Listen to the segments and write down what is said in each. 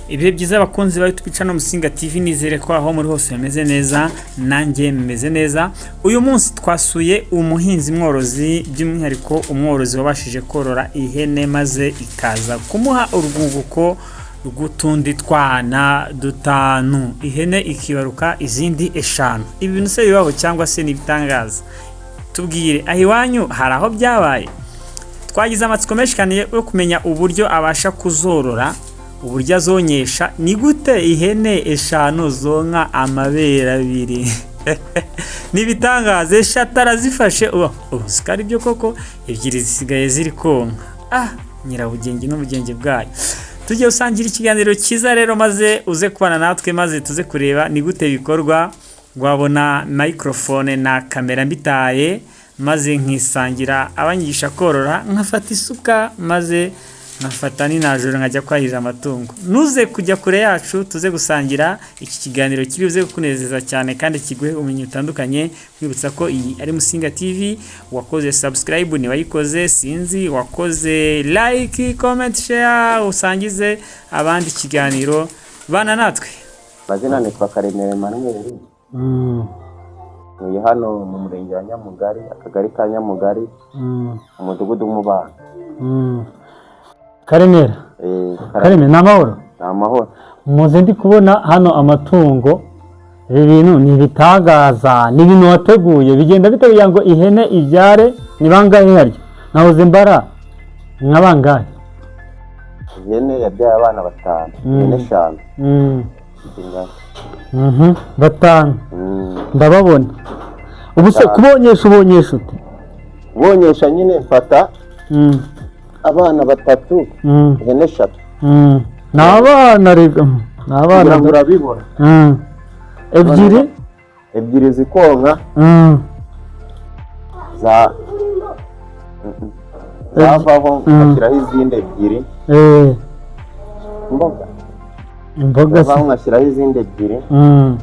Ibihe byiza abakunzi ba YouTube channel Musinga TV, nizere ko aho muri hose meze neza, nanjye meze neza. Uyu munsi twasuye umuhinzi mworozi, by'umwihariko umworozi wabashije korora ihene maze ikaza kumuha urwunguko rw'utundi twana dutanu, ihene ikibaruka izindi 5. Ibi bintu se bibaho cyangwa se nibitangaza? Tubwire aho iwanyu hari aho byabaye? Twagize amatsiko menshi kandi yo kumenya uburyo abasha kuzorora, uburyo azonyesha. Ni gute ihene 5 zonka amabere 2? Nibitangaze, 5 arazifashe. Sikari byo koko, 2 zisigaye ziri konka. Nyirabugenge n'ubugenge bwayo. Tujye usangira ikiganiro cyiza rero, maze uze kubana natwe, maze tuze kureba ni gute bikorwa. Wabona microphone na kamera mbitaye, maze nkisangira abanyigisha korora, nkafata isuka, maze nkafata ninajoro nkajya kwahirira amatungo. Nuze kujya kure yacu, tuze gusangira iki kiganiro kiri buze kukunezeza cyane kandi kiguhe ubumenyi butandukanye. Kwibutsa ko iyi ari Musinga TV, wakoze subscribe ni wayikoze, sinzi wakoze like, comment, share, usangize abandi ikiganiro. Bana natwe. Mazina nitwa Karemera Emmanuel. Uyu hano mu murenge wa Nyamugari, akagari ka Nyamugari, umudugudu w'Umubano. Karemera. Karemera namahoro. Namahoro. Muze ndi kubona hano amatungo. Ibi bintu ni bitagaza, ni ibintu wateguye. Bigenda biteguye ngo ihene ibyare ni bangahe haryo? Nahoze mbara nkabangahe? Ihene yabyaye abana 5, ihene 5. Batanu. Ndababona. Ubuse kubonyesha ute? Ubonyesha nyine mfata abana 3, ihene 3. Nabana rega. Nabana urabibona. Ebyiri zikonka. Zavaho nkashyiraho izindi 2. Imboga se nkashyiraho izindi 2.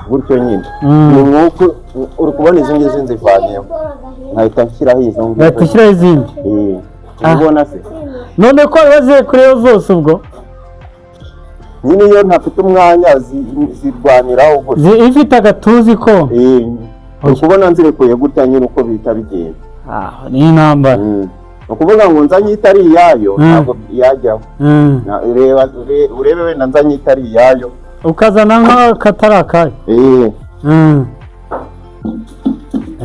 Gutyo nyine. Ni nk'uko uri kubona izindi zivanyemo. Nkahita nshyiraho izo ngibyo. Nkahita nshyiraho izindi. Ubona se? None ko waziye kureyo zose ubwo? Nyine iyo ntafite umwanya zirwaniraho gusa. Ifite agatuzi ko? Uri kubona nzirekuye gutya nyine uko bita bigenda. Ni intambara. Ukuvuga ngo nzanye itari iyayo ntabwo yajyaho. Urebe wenda nzanye itari iyayo ukazana nk'akatari akayo.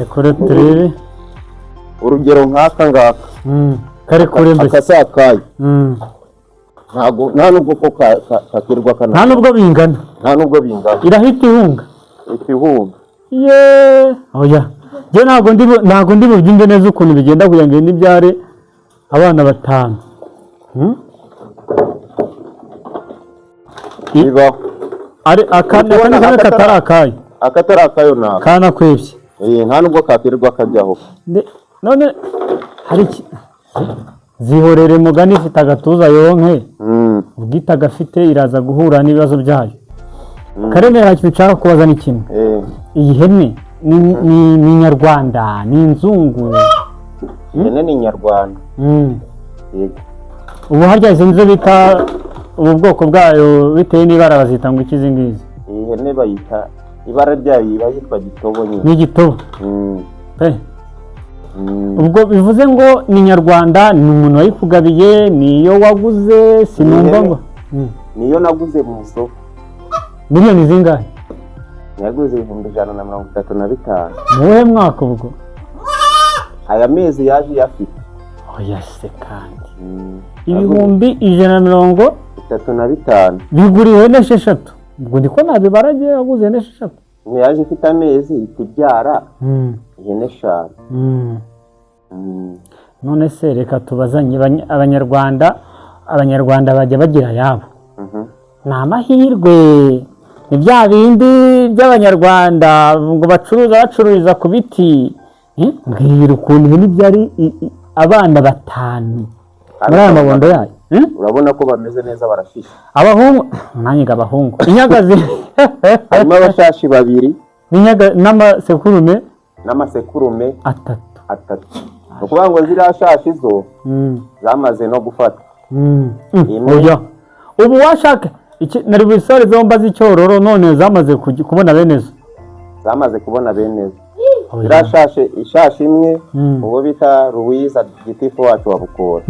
Kure turebe urugero nk'aka ngaka. Kare kure mbese akasakaye. Nta nubwo ko kakirwa kana. Nta nubwo bingana. Irahita ihunga. Oya. Je ntago ndi bubyumve neza ukuntu bigenda kugira ngo nibyare abana 5. Iba ari akana katarakaye. Akatarakayo na kana kwebye. Nta nubwo kakirwa kajyaho. None hari zihorere mugani ifite agatuza yonke. Ubwita gafite iraza guhura n'ibibazo byayo. Karemera cy'ucara kubazana ikintu. Iyi hene ni Nyarwanda, ni inzungu. Ihene ni Nyarwanda. Ubu harya izinzo bita ubu bwoko bwayo bitewe n'ibara bazita ngo ikizi ngizi. Ihene bayita ibara ryayo bayitwa gitobo nyine. Ni gitobo. Ubwo bivuze ngo ni Nyarwanda, ni umuntu wayikugabiye, niyo waguze, sinumva ngo. Niyo naguze mu isoko. Miliyoni zingahe? Naguze 135. Muhe mwaka ubwo? Aya mezi yaje yafite. Oya se kandi. 135. Biguri ihene 6. Ubwo ndiko nabibaraje yaguze ihene 6. Yaje ifite amezi itibyara. Ihene 5. None se reka tubazanye abanyarwanda bajya bagira yabo. Na mahirwe ni bya bindi by'abanyarwanda ngo bacururiza ku biti. Mbwira ukuntu ibintu byari abana 5 muri aya mabondo yayo. Urabona ko bameze neza, barashisha. Abahungu nanyiga abahungu inyagazi harimo abashashi 2 n'amasekurume 3. Ukuvuga ngo ziriya shashi zo zamaze no gufata. Oya ubu washaka nari busore zomba z'icyororo none zamaze kubona benezo. Zamaze kubona benezo. Irashashe ishashi imwe uwo bita Louise gitifu wacu wa Bukora.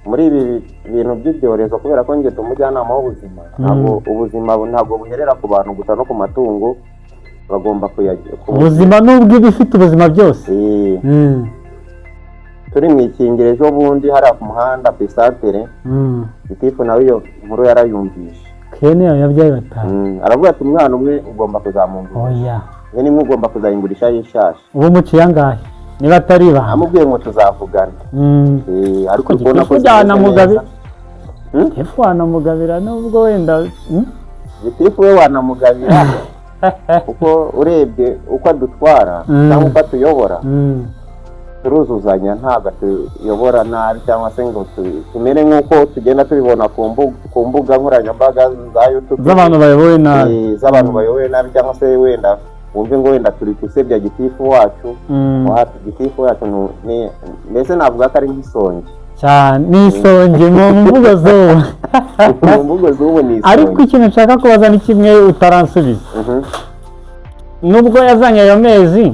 Muri ibi bintu by'ibyorezo kubera ko nge tumujyanama w'ubuzima ntabwo ubuzima ntabwo buherera ku bantu gusa no ku matungo bagomba kuyagira ubuzima nubwo ibifite ubuzima byose. Turi mu ikingire ejo bundi hari ku muhanda pesantere gitifu nawe iyo nkuru yarayumvishe kene yabyaye batanu aravuga ati umwana umwe ugomba kuzamungura oya nimwe ugomba kuzayingurisha y'ishashi ubu muciye angahe niba atari ba amubwiye ngo tuzavugana ariko kubona ko jyana mugabira gitifu wanamugabira nubwo wenda gitifu we wanamugabira kuko urebye uko adutwara cyangwa uko atuyobora turuzuzanya ntabwo tuyobora nabi cyangwa se ngo tumere nk'uko tugenda tubibona ku mbuga nkoranyambaga za YouTube z'abantu bayoboye nabi z'abantu bayoboye nabi cyangwa se wenda wumve ngo wenda turi gusebya gitifu wacu gitifu wacu mbese navuga ko ari nk'isonge cyane n'isonge mu mvugo z'ubu mu mvugo z'ubu ni isonge ariko ikintu nshaka kubaza ni kimwe utaransubiza nubwo yazanye ayo mezi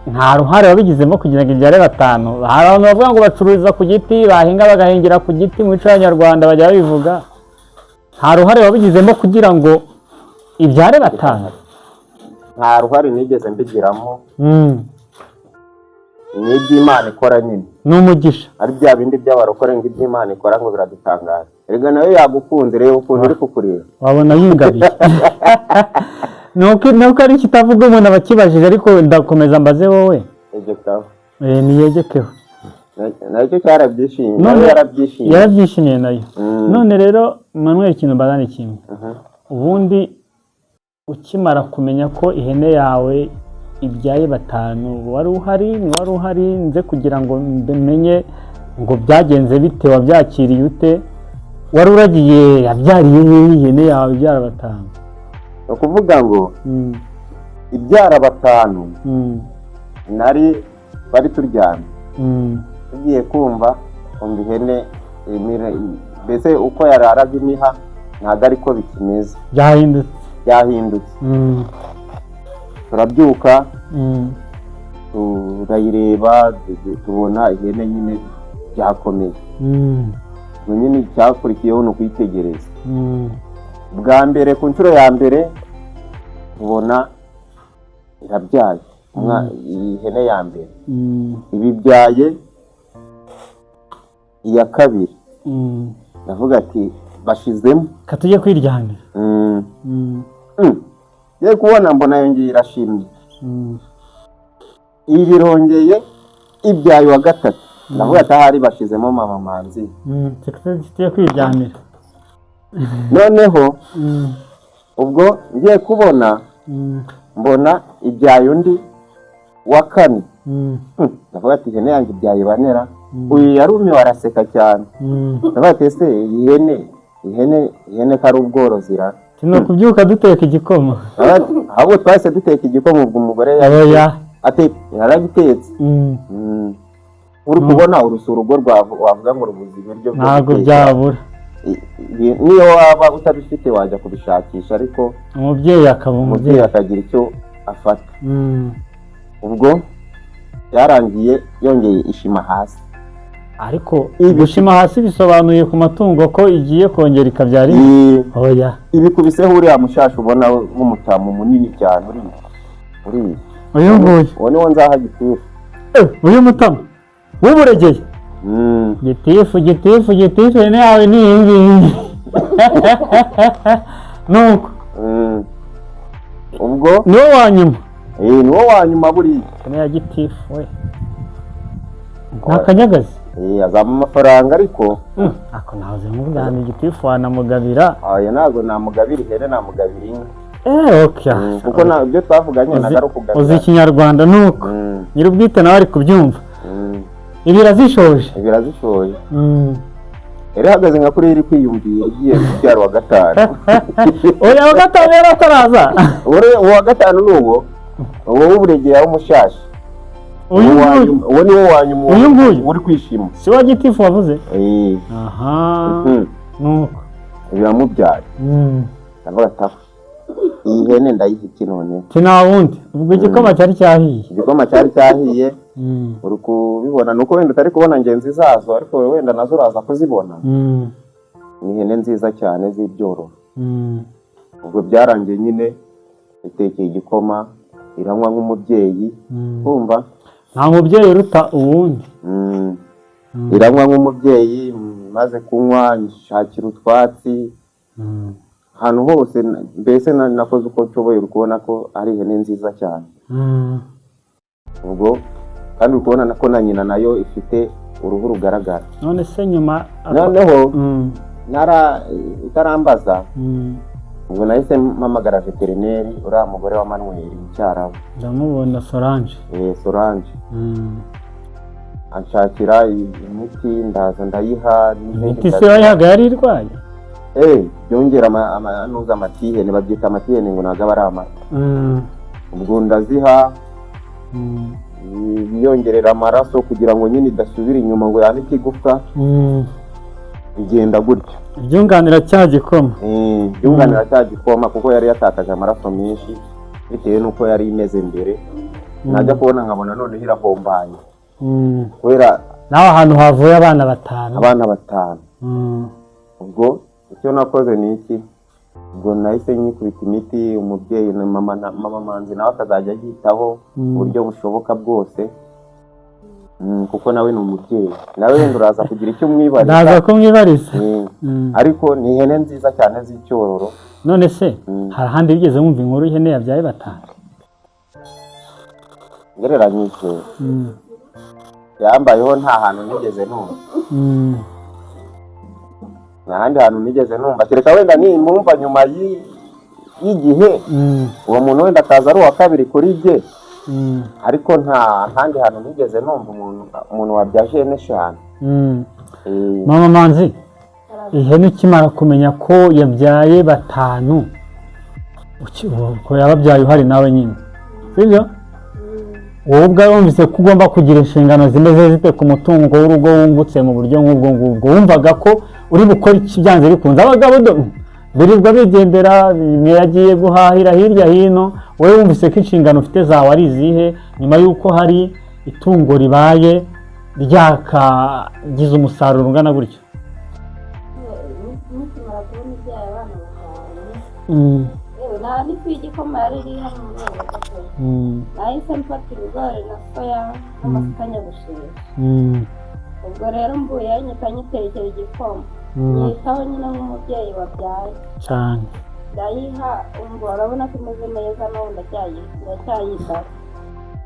nta ruhare wabigizemo kugira ngo ibyare batanu. Hari abantu bavuga ngo bacururiza ku giti bahinga bagahingira ku giti mu mico y'Abanyarwanda bajya babivuga. Nta ruhare wabigizemo kugira ngo ibyare batanu. Nta ruhare nigeze mbigiramo. Ni iby'Imana ikora nyine. Ni umugisha. Ari bya bindi by'abarokore ngo iby'Imana ikora ngo biradutangaza. Erega nayo yagukunze rero ukuntu uri kukureba. Wabona yingabiye. Nuko ari kitavuga umuntu abakibajije ariko ndakomeza mbaze wowe. Egekaho. Niyegekeho. Nacyo cyarabyishimiye. Yarabyishimiye nayo. None rero Manuel ikintu mbazana kimwe. Ubundi ukimara kumenya ko ihene yawe ibyaye batanu wari uhari nze kugira ngo mbenye ngo byagenze bite wabyakiriye ute wari uragiye yabyariye ihene yawe ibyara batanu. Ukuvuga ngo ibyara batanu bari turyamye tugiye kumva ihene mbese uko yararaga imiha ntabwo ariko bikimeze byahindutse turabyuka turayireba tubona ihene nyine byakomeye nyine icyakurikiyeho ni ukuyitegereza bwa mbere ku nshuro ya mbere ubona irabyaye ihene ya mbere ibibyaye iya kabiri ndavuga ati bashizemo katujye kwiryamira ye kubona mbona yongeye irashimye ibi birongeye ibyaye wa gatatu ndavuga ati ahari bashizemo mama manzi tujye kwiryamira noneho ubwo ngiye kubona mbona ibyaye undi wa kane ndavuga ati ihene yanjye ibyaye banera uyu yarumiwe araseka cyane ndavuga ati ese ihene ko ari ubworozi ra tino kubyuka duteka igikoma ahubwo twahise duteka igikoma ubwo umugore yaragitetse uri kubona urugo wavuga ngo rubuze ibiryo ntabwo byabura niyo waba utabifite wajya kubishakisha ariko umubyeyi akagira icyo afata ubwo byarangiye yongeye ishima hasi ariko gushima hasi bisobanuye ku matungo ko igiye kongera ikabyara oya ibikubiseho uriya mushashi ubona w'umutamu munini cyane uri uyu nguyu uwo niwo nzaha gitifu uyu mutamu w'uburegeye gitifu ihene yawe ni iyi ngiyi nuko ubwo niwo wa nyuma niwo wa nyuma buriya ihene ya gitifu we nta kanyagazi azaba amafaranga ariko ako nahoze mubwira gitifu wanamugabira aya ntabwo namugabira ihene namugabira inka kuko ibyo twavuganye ntabwo ari ukugabira uzi ikinyarwanda nuko nyir'ubwite nawe ari kubyumva ibirazishoje yari ihagaze nka kuri iri kwiyumvira igiye kubyara wa gatanu oya wa gatanu yari ataraza uwa gatanu ni uwo w'uburegeye w'umushashi uwo ni wo wanyuma uyu nguyu uri kwishima si wa gitifu wavuze aha nuko biramubyaye. Ndavuga ati iyi hene ndayiha iki none? Kinawundi ubwo igikoma cyari cyahiye. Igikoma cyari cyahiye. Uri kubibona nuko wenda utari kubona ngenzi zazo ariko wenda nazo uraza kuzibona. Ni hene nziza cyane z'ibyororo. Ubwo byarangiye nyine itekeye igikoma iranywa nk'umubyeyi. Kumva nta mubyeyi uruta uwundi. Iranywa nk'umubyeyi maze kunywa nshakira utwatsi ahantu hose mbese nakoze uko nshoboye kubona ko ari ihene nziza cyane. Ubwo kandi ukubona ko na nyina nayo ifite uruhu rugaragara. None se nyuma noneho itarambaza ubwo nahise mpamagara veterineri uriya mugore wa Manuel Mucyarabu. Ndamubona Solange. Solange. Anshakira imiti ndaza ndayiha. Imiti se wayihaga yari irwaye? Byongera amanuza amatihene babyita amatihene ngo ntago ari amata. Ubwo ndaziha yongerera amaraso kugira ngo nyine idasubira inyuma ngo yanike igufwa. Bigenda gutyo. Byunganira cya gikoma. Byunganira cya gikoma kuko yari yatakaje amaraso menshi bitewe nuko yari imeze mbere. Najya kubona nkabona none hirahombaye. Kubera naho ahantu havuye abana batanu. Ubwo icyo nakoze ni iki? Ubwo nahise nyikubita imiti umubyeyi na mama Manzi nawe akazajya yitaho uburyo bushoboka bwose. Kuko nawe ni umubyeyi. Nawe wenda uraza kugira icyo umwibariza. Naza kumwibariza. Ariko ni ihene nziza cyane z'icyororo. None se hari ahandi bigeze wumva inkuru ihene yabyaye batanu? Ngereranyije. Yambayeho nta hantu nigeze numva. N'ahandi hantu nigeze numva. Kereka wenda nimumva nyuma y'igihe uwo muntu wenda akaza ari uwa kabiri kuri jye. Ariko nta handi hantu nigeze numva umuntu wabyaje ihene 5. Mama Manzi, ihene ukimara kumenya ko yabyaye batanu ko yababyaye uhari nawe nyine, sibyo? Wowe ubwawe wumvise ko ugomba kugira inshingano zimeze zite ku mutungo w'urugo wungutse mu buryo nk'ubwo ngubwo, wumvaga ko uri bukora iki byanze bikunze? Abagabo birirwa bigendera, bimwe yagiye guhahira hirya hino, wowe wumvise ko inshingano ufite zawe ari izihe nyuma y'uko hari itungo ribaye ryakagize umusaruro ungana gutyo? Nikimara kubona ibyaye abana batanu, ni kwigikoma yari iri hano mu Rwanda. Nahise mfata ibigori na soya n'amasukanya gushira. Ubwo rero mbuye nyita nyitekera igikoma. Nyitaho nyine nk'umubyeyi wabyaye cyane. Ndayiha umbo urabona ko imeze neza nawe ndacyayitaho.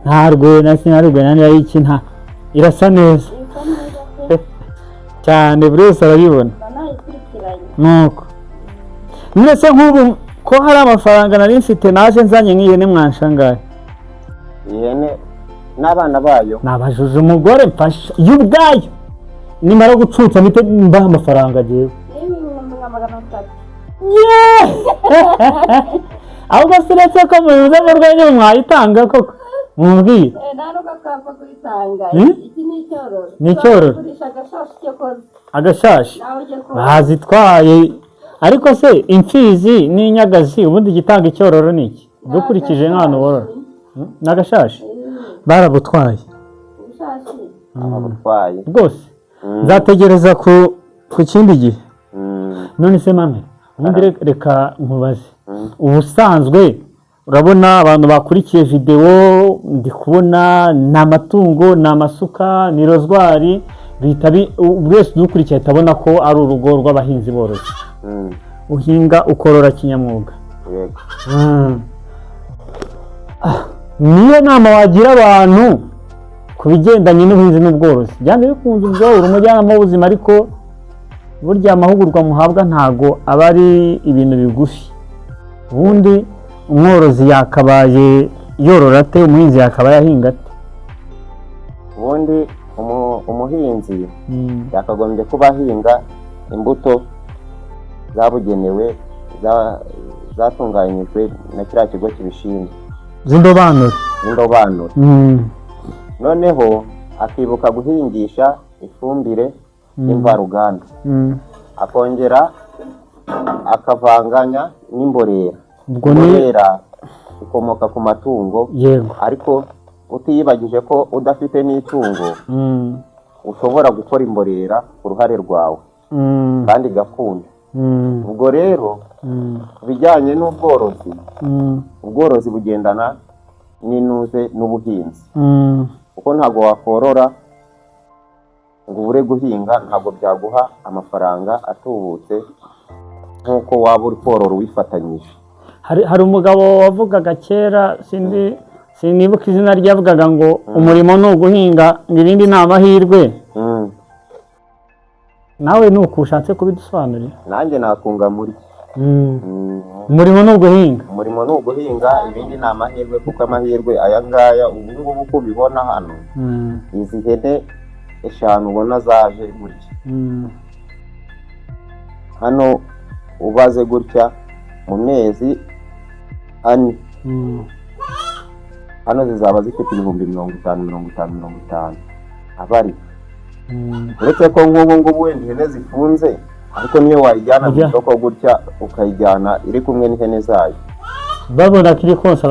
Ntarwe nasinarwe nani yiki nta irasa neza. Cyane buri wese arabibona. Nuko mwese nk'ubu ko hari amafaranga nari mfite naje nzanye nk'ihene mwanshangaye. Ihene n'abana bayo nabajuje umugore mfasha y'ubwayo nimara gucutsa mite mbaha amafaranga jewe. Ahubwo siretse ko muze mu rwenya mwayitanga koko mumbwiye. Naruka kava kuyitanga. Iki ni icyororo. Ni icyororo. Agashashi. Bazitwaye. Ariko se imfizi n'inyagazi ubundi gitanga icyororo niki? Dukurikije nk'abantu borora. Nagashashi. Barabutwaye. Barabutwaye. Rwose. Nzategereza ku kindi gihe. None se mame, ubundi reka nkubaze. Ubusanzwe urabona abantu bakurikiye video ndi kubona n'amatungo n'amasuka ni rozwari bitabi bwese dukurikiye tabona ko ari urugo rw'abahinzi borozi. Uhinga ukorora kinyamwuga. Yego. Niyo nama wagira abantu kubigendanye n'ubuhinzi n'ubworozi. Byanze bikunze ubwo umujyanama w'ubuzima, ariko burya amahugurwa muhabwa ntago aba ari ibintu bigufi. Ubundi umworozi yakabaye yorora ate, umuhinzi yakabaye ahinga ate? Ubundi umuhinzi yakagombye kuba ahinga imbuto zabugenewe zatunganyijwe na kiriya kigo kibishinzwe z'indobanure. Noneho akibuka guhingisha ifumbire y'imvaruganda, akongera akavanganya n'imborera. ubwo ni Imborera ikomoka ku matungo, yego. ariko utiyibagije ko udafite n'itungo ushobora gukora imborera ku ruhare rwawe kandi igakunda. Ubwo rero bijyanye n'ubworozi, ubworozi bugendana n'inuze n'ubuhinzi, kuko ntabwo wakorora ngo ubure guhinga, ntabwo byaguha amafaranga atubutse nk'uko waba uri korora uwifatanyije. Hari umugabo wavugaga kera, sinibuka izina rye, yavugaga ngo umurimo ni uguhinga ngo ibindi ni amahirwe. Nawe nuko ushatse kubidusobanurira? Nanjye nakunga muri umurimo ni uguhinga. Umurimo ni uguhinga, ibindi ni amahirwe, kuko amahirwe aya ngaya ubu ngubu uko ubibona hano, izi hene 5 ubona zaje gutya hano, ubaze gutya mu mezi 4 hano zizaba zifite 50,50 abari. Uretse ko nk'ubu wenda ihene zifunze, ariko niyo wayijyana mu isoko gutya ukayijyana iri kumwe n'ihene zayo, babona ko iri konsa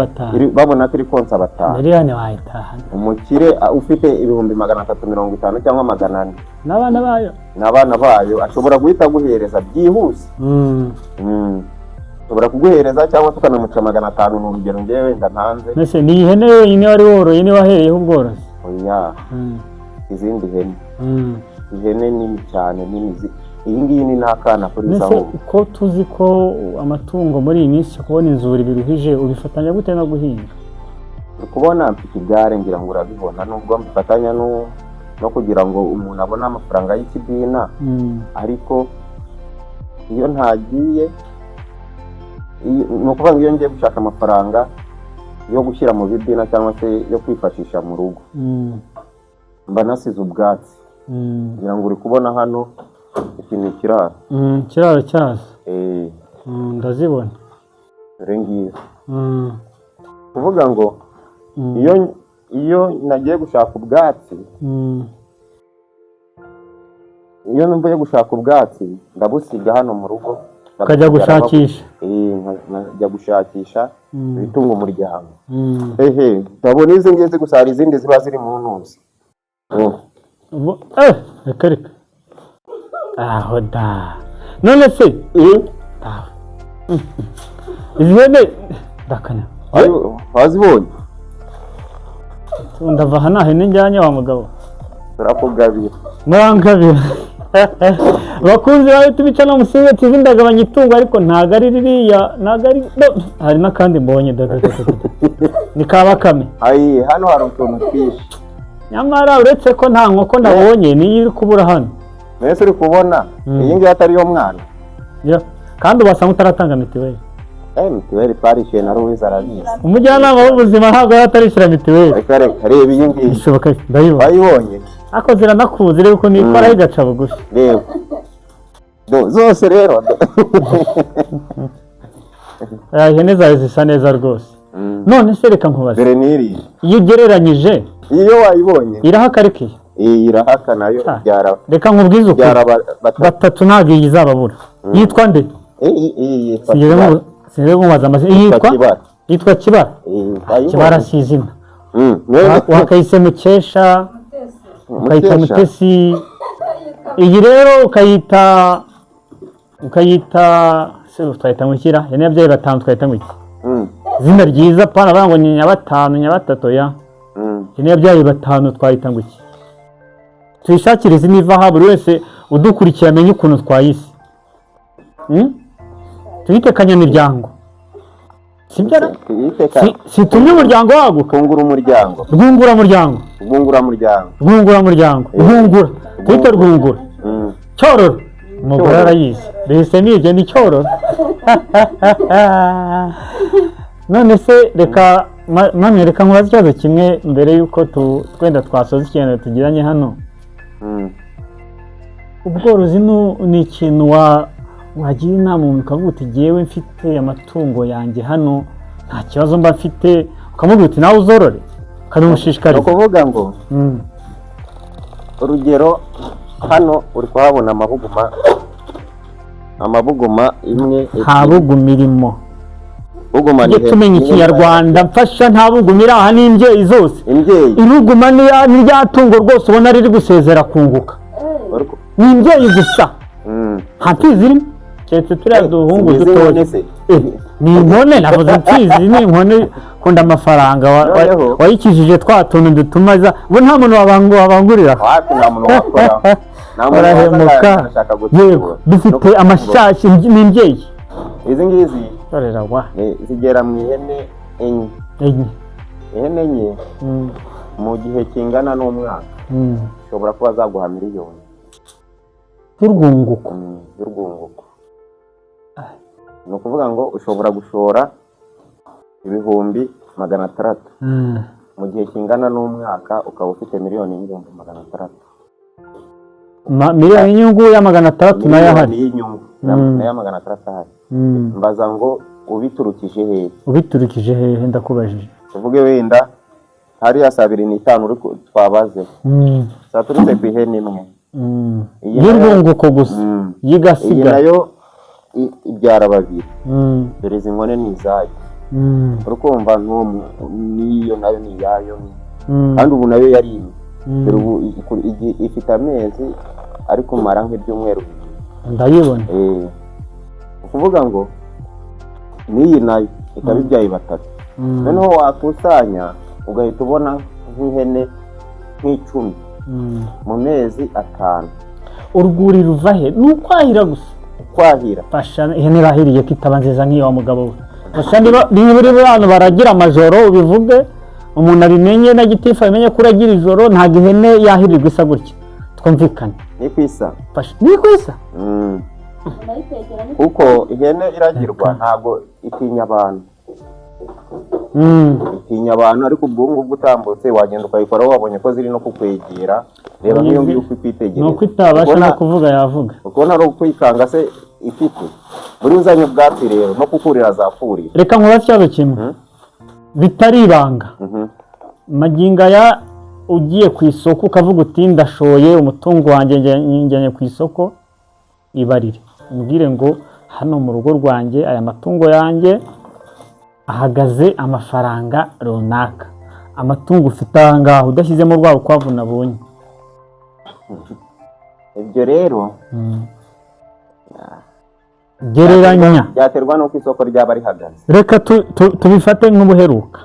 batanu, miliyoni wayitahana. Umukire ufite 350 cyangwa 400 n'abana bayo ashobora guhita aguhereza byihuse. Ushobora kuguhereza cyangwa tukanamuca 500 mu rugero ngewe ndantanze. Mbese ni ihene wenyine wari woroye ni wahereyeho ubworozi? Oya, izindi hene ihene nini cyane, iyi ngiyi ni n'akana kuri zaho. Uko tuzi ko amatungo muri iyi minsi kubona inzuri biruhije, ubifatanya gute no guhinga? Kubona mfite igare, ngira ngo urabibona, nubwo mbifatanya no kugira ngo umuntu abone amafaranga y'ikidina, ariko iyo ntagiye, ni ukuvuga ngo iyo ngiye gushaka amafaranga yo gushyira mu bidina cyangwa se yo kwifashisha mu rugo, mba nasize ubwatsi. Ngira ngo uri kubona hano iki ni ikiraro. Ikiraro cyazo ndazibona. Dore ngiyo kuvuga ngo iyo nagiye gushaka ubwatsi, iyo numva yo gushaka ubwatsi ndabusiga hano mu rugo, ukajya gushakisha. Nkajya gushakisha ibitunga umuryango. Ndabona izi ngizi gusa, hari izindi ziba ziri mu ntuzi. Reka aho da, none se izi hene ndakanya wazibonye? Ndava aha nta hene njyanye wa mugabo, turakugabira murangabira. Bakunzi bawe tubica no musinge TV ndagabanya itungo, ariko ntago ari ririya, ntago ari hari n'akandi mbonye ni kabakame. Hano hari utuntu twinshi, nyamara uretse ko nta nkoko nabonye niyo iri kubura hano. Mbese uri kubona iyi ngiyi atari yo mwana, kandi ubasanga utaratanga mitiweli. Mitiweli twarishyuye na Louise arabizi. Umujyanama w'ubuzima ntabwo atarishyura mitiweli. Reba iyi ngiyi, ishoboka ndayibona, wayibonye? ako ziranakuzi, reba uko nikora igaca bugufi. Reba zose rero ihene zawe zisa neza rwose. None se reka nkubaze, dore niri iyo ugereranyije, iyo wayibonye irahakarikiye? Irahaka nayo byara. Reka nkubwize uko batatu ntabwo iyi izababura. Yitwa nde? Sinigeze mubaza amazina. Yitwa Kibara. Kibara si izina. Wakayise Mukesha, ukayita Mutesi. Iyi rero ukayita twahita ngukira, yani ababyeyi batanu twahita ngukira. Izina ryiza pana bavuga ngo ni Nyabatanu, Nyabatatu ya. Yani ababyeyi batanu twahita ngukira. Tuyishakire izina ivaha, buri wese udukurikiye amenye ukuntu twayise. Tuyite Kanyamiryango. Sibyara? Situmye umuryango waguka. Rwungura umuryango. Rwungura. Tuyite Rwungura. Cyororo. Umugore arayizi. Bese nibyo ni Cyororo. None se reka reka nkubaze ikibazo kimwe mbere yuko twenda twasoza ikiganiro tugiranye hano. Ubworozi ni ikintu wagira inama umuntu ukavuga uti jyewe mfite amatungo yanjye hano nta kibazo mba mfite, ukamubwira uti nawe uzorore ukabimushishikariza? Ni ukuvuga ngo urugero hano uri kuhabona amahuguma amabuguma imwe nta buguma irimo. buguma Tujye tumenya ikinyarwanda mfasha, nta buguma iri aha n'imbyeyi zose. imbyeyi Iruguma ni rya tungo rwose ubona riri gusezera kunguka, ni imbyeyi gusa nta mfizi irimo keretse turiya duhungu dutoya. Ni inkone, navuze imfizi ni inkone. Kunda amafaranga wayikijije twa tuntu dutuma za bo nta muntu wabangurira. Barahemuka. Yego dufite amashashi n'imbyeyi izi ngizi barerawa zigera mu ihene enye. Ihene enye mu gihe kingana n'umwaka ushobora kuba zaguha miliyoni y'urwunguko. Ni ukuvuga ngo ushobora gushora ibihumbi 600 mu gihe kingana n'umwaka ukaba ufite miliyoni y'ibihumbi 600. Miliyoni y'inyungu ya 600 nayo ahari. Y'inyungu nayo 600 ahari. Mbaza ngo ubiturukije hehe ndakubajije. Tuvuge wenda hari ya 25 uri twabaze. Saturutse ku ihene imwe. Y'urwunguko gusa. Yigasiga. Iyi nayo ibyara babiri. Dore izi nkone ni izayo. Urukumva niyo nayo ni yayo. Kandi ubu nayo yari imwe. Dore ubu ifite amezi ariko mara nk'ibyumweru. Ndayibona. Ukuvuga ngo niyi nayo ikaba ibyaye batatu. Noneho wakusanya ugahita ubona nk'ihene nk'icumi mu mezi 5. Urwuri ruva he? Nukwahira gusa. Kwahira. Fasha ihene rahiriye kitaba nziza nk'iyo wa mugabo we. Fasha niba buri bantu baragira amajoro ubivuge umuntu abimenye na gitifu amenye kuragira ijoro nta gihene yahirirwa isa gutya. Twumvikane. Ni kwisa. Fasha ni kwisa. Kuko ihene iragirwa ntago itinya abantu. Itinya abantu ariko ubwungu butambutse wagenda ukayikora wabonye ko ziri no kukwegera. Reba niyo mbi uko kwitegereza. No kwitabasha no kuvuga yavuga. Uko naro kwikanga se ifite. Buri uzanye ubwatsi rero no kukurira zapfurira. Reka nkuba cyabe kimwe. Bitari ibanga. Maginga ya ugiye ku isoko ukavuga uti ndashoye umutungo wanjye njyanye ku isoko ibarire. Mbwire ngo hano mu rugo rwanjye aya matungo yanjye ahagaze amafaranga runaka. Amatungo ufite ahangaha udashyizemo rwa ukwavu nabonye. Ibyo rero gereranya byaterwa no ku isoko ryaba rihagaze. Reka tubifate nk'ubuheruka.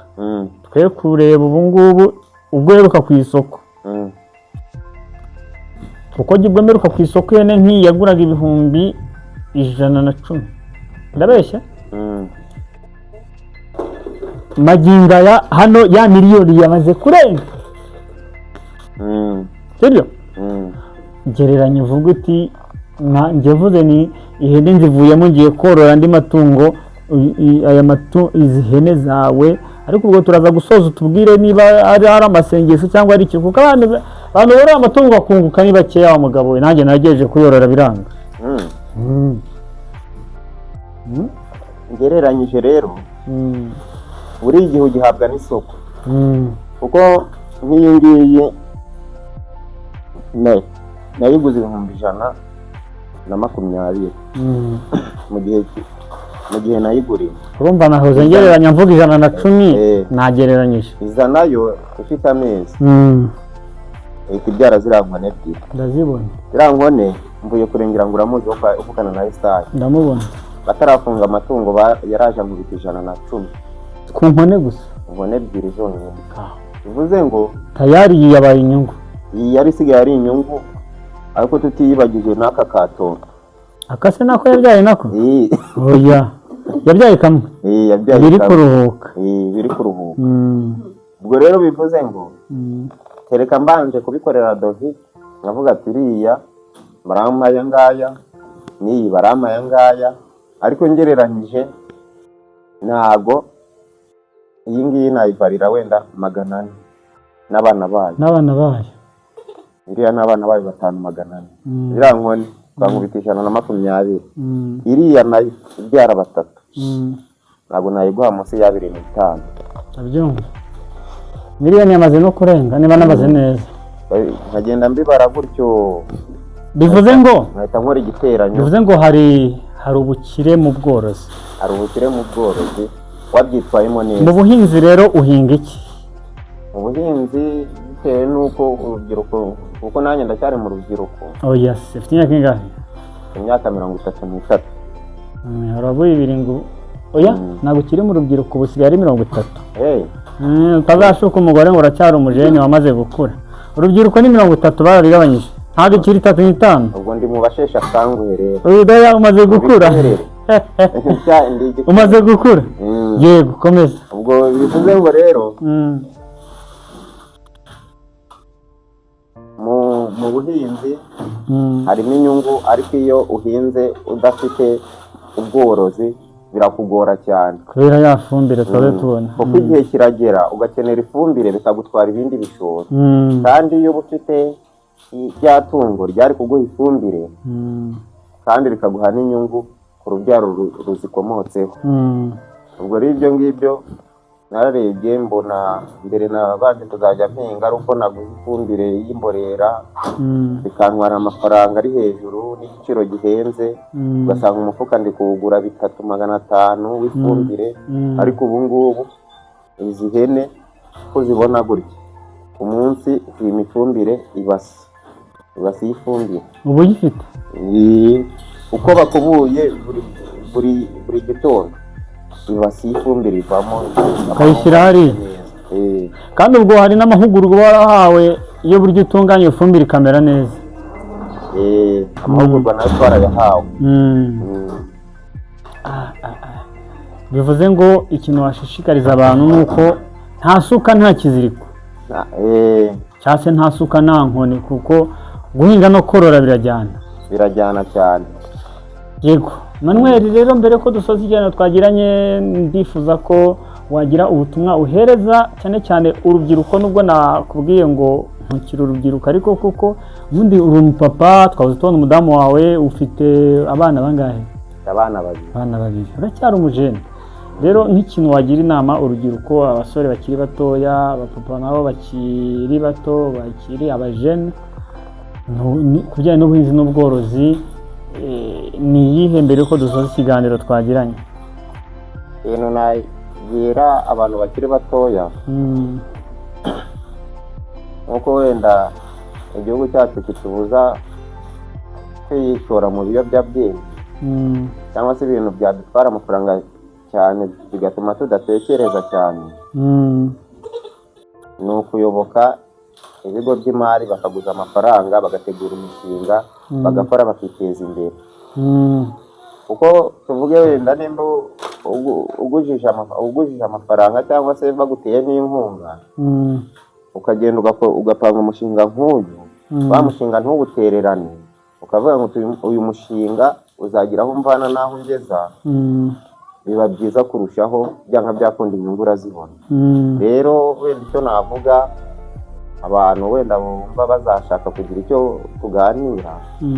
Twe kureba ubu ngubu ubwo heruka ku isoko. Uko gibwemeruka ku isoko yene nk'iyaguraga ibihumbi 110. Ndabeshya? Maginga ya hano ya miliyoni yamaze kurenga. Sibyo? Gereranya uvuga uti nje vuze ni ihene nzivuyemo ngiye korora andi matungo aya izi hene zawe ariko ubwo turaza gusoza utubwire niba ari amasengesho cyangwa ari ikiruhuko. Abantu borora amatungo bakunguka ni bakeya wa mugabo we nanjye nagejeje kuyorora biranga. Gereranyije rero buri gihe ugihabwa n'isoko. Kuko nk'iyi ngiyi nayiguze 120 mu gihe nayiguriye. Urumva nahoze ngereranya mvuga 110 nagereranyije. Iza nayo ifite amezi. Ikibyara zirankone ebyiri. Ndazibona. Zirankone mvuye kurengera ngo uramuzi uvugana na Esther. Ndamubona. Batarafunga amatungo yaraje mu biti 110. Ku nkone gusa. Nkone ebyiri zonyine. Bivuze ngo tayari yabaye inyungu. Iyi yari sigaye ari inyungu ariko tutiyibagije n'aka kato. Akase nako yabyaye nako? Oya. Yabyaye kamwe. Yabyaye biri kuruhuka. Biri kuruhuka. Ubwo rero bivuze ngo tereka mbanje kubikorera dovi ngavuga ati iriya barama ya ngaya ni barama ya ngaya ariko ngereranyije ntago iyi ngiyi nayibarira wenda 400 n'abana bayo. Iriya n'abana bayo 500. Iriya nkoni twankubitishana na 20. Iriya nayo ibyara 3. Ntabwo nayiguha munsi ya 25. Abyumva. Miliyoni yamaze no kurenga niba nabaze neza. Nkagenda mbibara gutyo bivuze ngo nkahita nkora igiteranyo. bivuze ngo hari ubukire mu bworozi. Hari ubukire mu bworozi wabyitwayemo neza. Mu buhinzi rero uhinga iki? Mu buhinzi bitewe n'uko urubyiruko, kuko nanjye ndacyari mu rubyiruko. Oya se ufite imyaka ingahe? Imyaka 33. Haravuye ibiri ngo oya ntabwo ukiri mu rubyiruko, ubu usigaye ari 30. Utazashuka umugore ngo uracyari umujene wamaze gukura. Urubyiruko ni 30 barabigabanyije, ntabwo ukiri 35. Ubwo ndi mu basheshe akanguhe rero. Oya umaze gukura. Umaze gukura. Yego komeza. Ubwo bivuze ngo rero mu buhinzi harimo inyungu, ariko iyo uhinze udafite ubworozi birakugora cyane kubera ya fumbire twaje tubona, kuko igihe kiragera ugakenera ifumbire bikagutwara ibindi bishoro. Kandi iyo ufite rya tungo ryari kuguha ifumbire kandi rikaguha n'inyungu ku rubyaro ruzikomotseho. Ubwo rero ibyo ngibyo nararebye mbona mbere nabanje tuzajya mpinga ari uko naguze ifumbire y'imborera bikantwara amafaranga ari hejuru n'igiciro gihenze, ugasanga umufuka ndi kuwugura 3,500 w'ifumbire. Ariko ubu ngubu izi hene ko zibona gutya ku munsi iyi mifumbire ibasi y'ifumbire ubu yifite uko bakubuye buri gitondo ibasi y'ifumbire ivamo ukayishyira hariya. Kandi ubwo hari n'amahugurwa warahawe iyo buryo utunganya ifumbire ikamera neza. Amahugurwa nayo twarayahawe. Bivuze ngo ikintu washishikariza abantu ni uko nta suka nta kiziriko, cyangwa se nta suka nta nkoni, kuko guhinga no korora birajyana cyane. Yego Manuel, rero mbere ko dusoza ikiganiro twagiranye, ndifuza ko wagira ubutumwa uhereza cyane cyane urubyiruko, nubwo nakubwiye ngo ntukiri urubyiruko, ariko kuko ubundi uri umupapa, twavuze tubona umudamu wawe ufite abana bangahe? Abana 2. Uracyari umujene. Rero nk'ikintu wagira inama urubyiruko, abasore bakiri batoya, abapapa nabo bakiri bato, bakiri abajene, kubijyanye n'ubuhinzi n'ubworozi, ni iyihe mbere ko dusoza ikiganiro twagiranye? Ibintu nagira abantu bakiri batoya, nk'uko wenda igihugu cyacu kitubuza kwishora mu biyobyabwenge cyangwa se ibintu byadutwara amafaranga cyane bigatuma tudatekereza cyane, ni ukuyoboka ibigo by'imari bakaguza amafaranga, bagategura imishinga, bagakora bakiteza imbere. Kuko tuvuge wenda nimba ugujije amafaranga cyangwa se baguteye n'inkunga, ukagenda ugapanga umushinga nk'uyu, wa mushinga ntuwutererane, ukavuga ngo uyu mushinga uzagira aho mvana n'aho ngeza, biba byiza kurushaho, byanga byakunda inyungu urazibona. Rero wenda icyo navuga abantu wenda bumva bazashaka kugira icyo tuganira,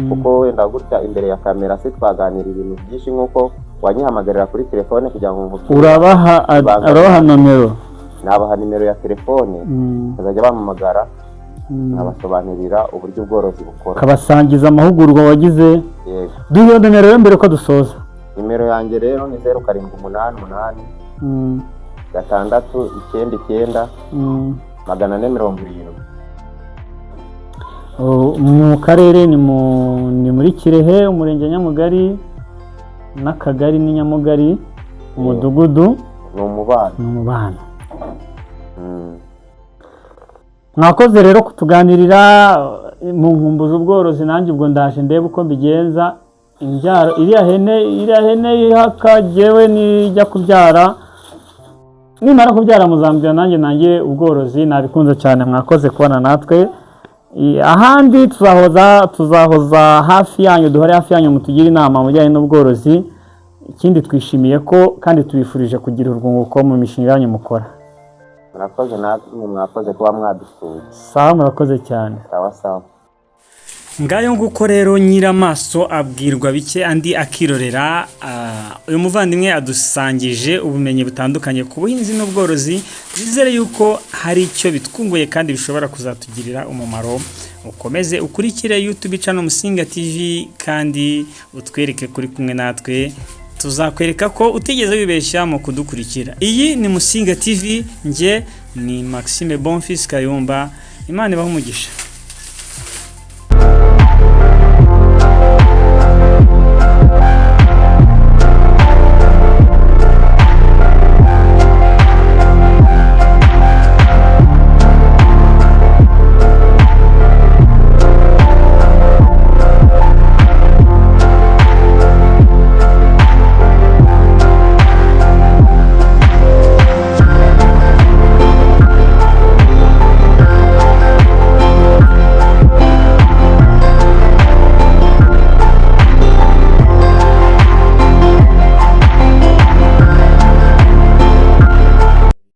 kuko wenda gutya imbere ya kamera se twaganira ibintu byinshi, nk'uko wanyihamagarira kuri telefone kugira ngo urabaha nomero, nabaha nimero ya telefone, bazajya bampamagara nabasobanurira uburyo ubworozi bukora, kabasangiza amahugurwa wagize. Yego. Duhe nomero yo mbere ko dusoza. Nimero yanjye rero ni 0788 699 470. Mu karere ni muri Kirehe, umurenge Nyamugari n'akagari ni Nyamugari, umudugudu ni Umubano. Mwakoze rero kutuganirira mu nkumbu z'ubworozi, nanjye ubwo ndaje ndebe uko mbigenza. Imbyaro iriya hene ihakagewe nijya kubyara, nimara kubyara muzambwira nanjye ubworozi nabikunze cyane. Mwakoze kubona natwe, ahandi tuzahoza hafi yanyu, duhore hafi yanyu mutugire inama mu bijyanye n'ubworozi. Ikindi twishimiye ko kandi tubifurije kugira urwunguko mu mishinga yanyu mukora. Murakoze natwe, mwakoze kuba mwadusuye. Sawa, murakoze cyane. Sawa. ngayo nguko rero nyiramaso abwirwa bike andi akirorera. Uyu muvandimwe adusangije ubumenyi butandukanye ku buhinzi n'ubworozi, bizere yuko hari icyo bitwunguye kandi bishobora kuzatugirira umumaro. Ukomeze ukurikire YouTube channel Musinga TV kandi utwereke kuri kumwe natwe, tuzakwereka ko utigeze wibeshya mu kudukurikira. Iyi ni Musinga TV, nge ni Maxime Bonfils Kayumba. Imana ibahe umugisha.